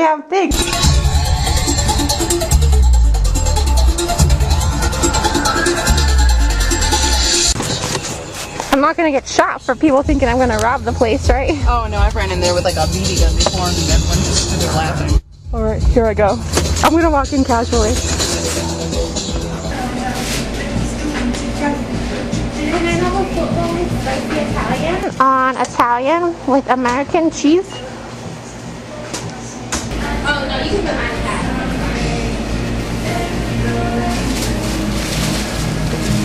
damn thing. I'm not gonna get shot for people thinking I'm gonna rob the place, right? Oh no, I've ran in there with like a BB gun before and everyone just stood there laughing. Alright, here I go. I'm gonna walk in casually. Can I have a football with spicy Italian? On Italian with American cheese. Oh no, you can put mine back.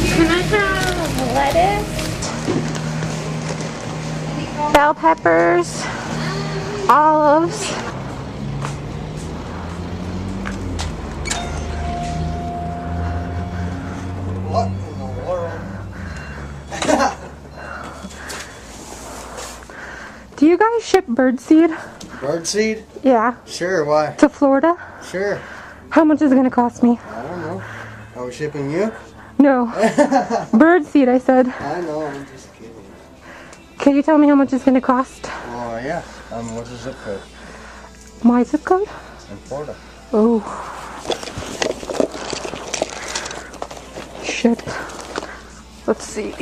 Can I have lettuce? Bell peppers, olives. What in the world? Do you guys ship birdseed? Birdseed? Yeah. Sure, why? To Florida? Sure. How much is it gonna cost me? I don't know. Are we shipping you? No. Birdseed, I said. I know, I'm just kidding. Can you tell me how much it's gonna cost? Oh, yeah. What's the zip code? My zip code? In Florida. Oh. Shit. Let's see.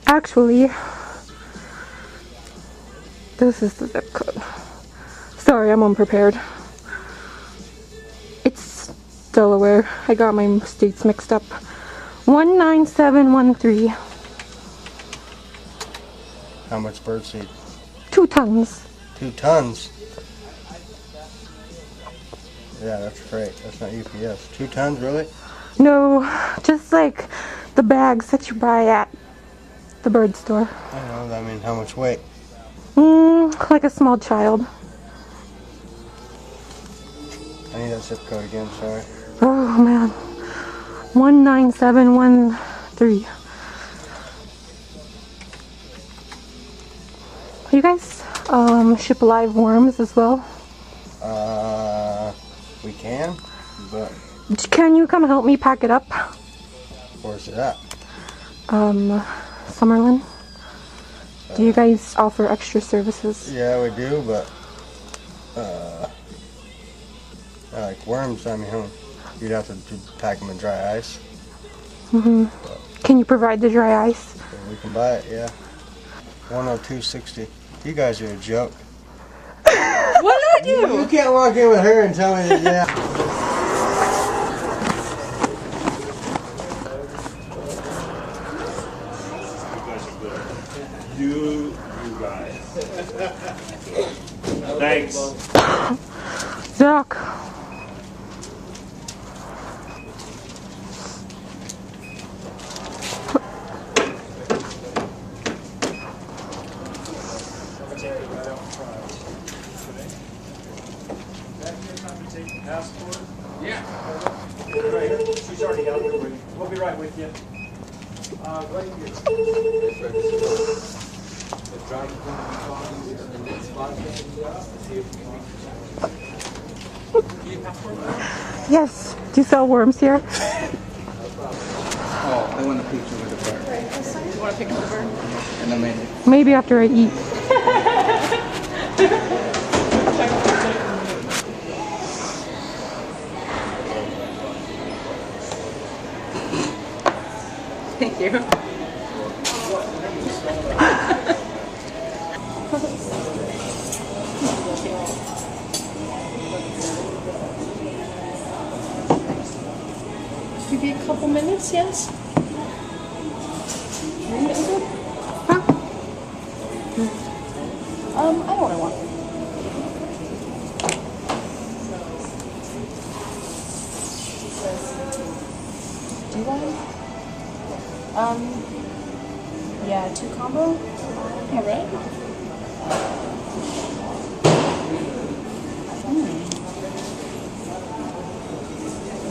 Actually, this is the zip code. Sorry, I'm unprepared. It's Delaware. I got my states mixed up. 19713. How much birdseed? 2 tons. 2 tons. Yeah, that's great. That's not UPS. 2 tons, really? No, just like the bags that you buy at the bird store. I know. I mean, how much weight? Like a small child. I need that zip code again. Sorry. Oh man. 19713. You guys ship live worms as well? We can, but Can you come help me pack it up? where's it at? Summerlin. Do you guys offer extra services? Yeah, we do, but like worms, I mean, you'd have to pack them in dry ice. Can you provide the dry ice? So we can buy it, yeah. 102.60. You guys are a joke. What did I do? You can't walk in with her and tell me that, yeah. You guys. Thanks. Zach. Yeah. Right here. She's already out there. We'll be right with you. Right here. Yes. Do you sell worms here? Oh, I want a picture with the bird. You want to pick up the bird? In a minute. Maybe after I eat. Thank you. Give you a couple minutes, yes? Huh? I don't really want. Do you want? Yeah, 2 combo. All right.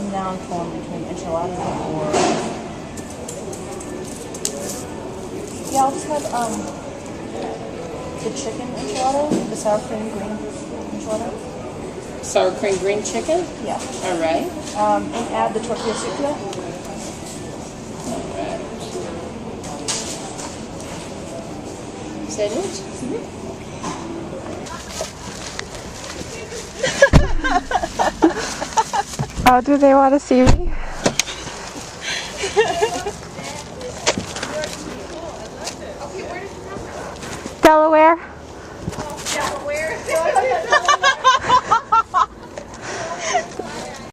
Now I'm torn between enchilada or. Yeah, I'll just have the chicken enchilada, the sour cream green enchilada. Sour cream green chicken? Yeah. All right. And add the tortilla soup to that. Sandwich? Oh, do they want to see me?